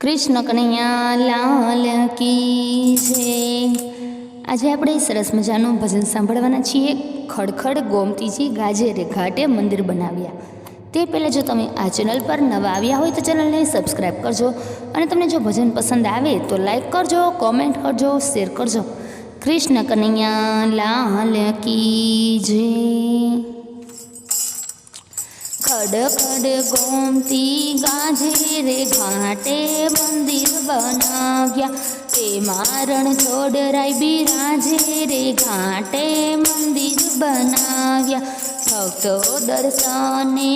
કૃષ્ણ કનૈયા લાલ કી જય। આજે આપણે સરસ મજાનું ભજન સાંભળવાના છીએ। ખડખડ ગોમતીજી ગાજે રે ઘાટે મંદિર બનાવ્યા। તે પહેલાં જો તમે આ ચેનલ પર નવા આવ્યા હોય તો ચેનલને સબસ્ક્રાઈબ કરજો અને તમને જો ભજન પસંદ આવે તો લાઈક કરજો, કોમેન્ટ કરજો, શેર કરજો। કૃષ્ણ કનૈયા લાલ કી જય। ખડ ખડ ગોમતી ગાજે રે ઘાટે મંદિર બનાવ્યા। તેમાં રણછોડરાય બિરાજે રે ઘાટે મંદિર બનાવ્યા। ભક્તો દર્શને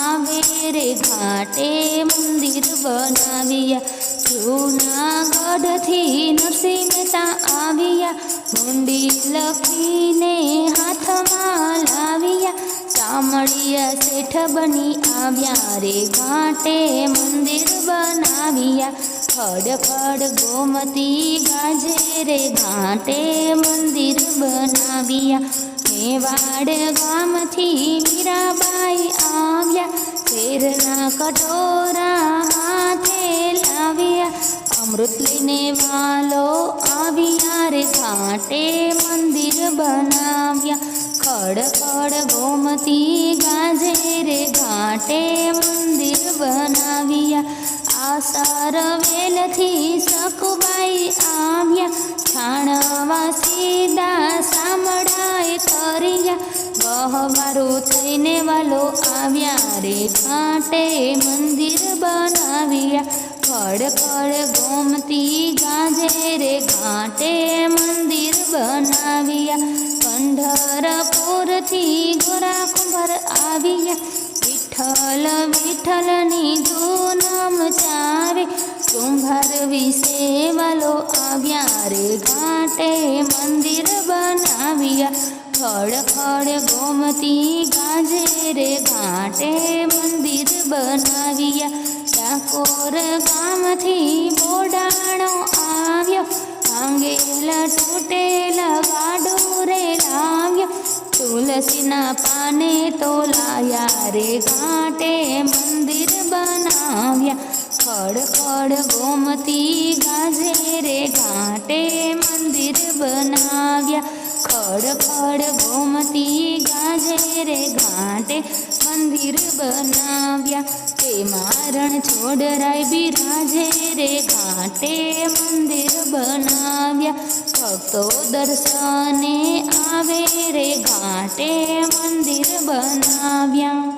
આવે રે ઘાટે મંદિર બનાવ્યા। જૂનાગઢથી નરસિંહ મહેતા આવ્યા, હુંડી લખીને હાથમાં લાવ્યા। શામળિયા શેઠ બની આવ્યા રે ઘાટે મંદિર બનાવ્યા। ખડ ખડ ગોમતી ગાજે રે ઘાટે મંદિર બનાવ્યા। મેવાડ ગામથી મીરાબાઈ આવ્યા, ઝેરના કટોરા હાથે લાવ્યા। અમૃત લઈને વાલો આવ્યા રે ઘાટે મંદિર બનાવ્યા। ખડ ખડ ગોમતી ગાજે રે ઘાટે મંદિર બનાવ્યા। આસાર વેલથી સકુબાઈ આવ્યા, છાણવા સીધા સામડાએ કર્યા। ગહવારું થઈને વાલો આવ્યા રે ઘાટે મંદિર બનાવ્યા। ખડ ખડ ગોમતી ગાજે રે ઘાટે મંદિર બનાવ્યા। પંઢરપુરથી ગોરા કુંભર આવ્યા, વિઠ્ઠલ વિઠ્ઠલની ધૂન મચાવે। કુંભાર વિશે વાલો આવ્યા રે ઘાટે મંદિર બનાવ્યા। ખડ ખડ ગોમતી ગાજે રે ઘાટે મંદિર બનાવ્યા। ડાકોર ગામથી બોડાણો આવ્યો, ભાંગેલા તૂટેલા ગાડું રે લાવ્યો। તુલસીના પાને તો લાયા રે ઘાટે મંદિર બનાવ્યા। ખડ ખડ ગોમતી ગાજે રે ઘાટે મંદિર બનાવ્યા। ખડ ખડ ગોમતી ગાજે રે ઘાટે મંદિર બનાવ્યા। તેમાં રણછોડરાય બિરાજે રે ઘાટે મંદિર બનાવ્યા। ભક્તો દર્શને આવે રે ઘાટે મંદિર બનાવ્યા।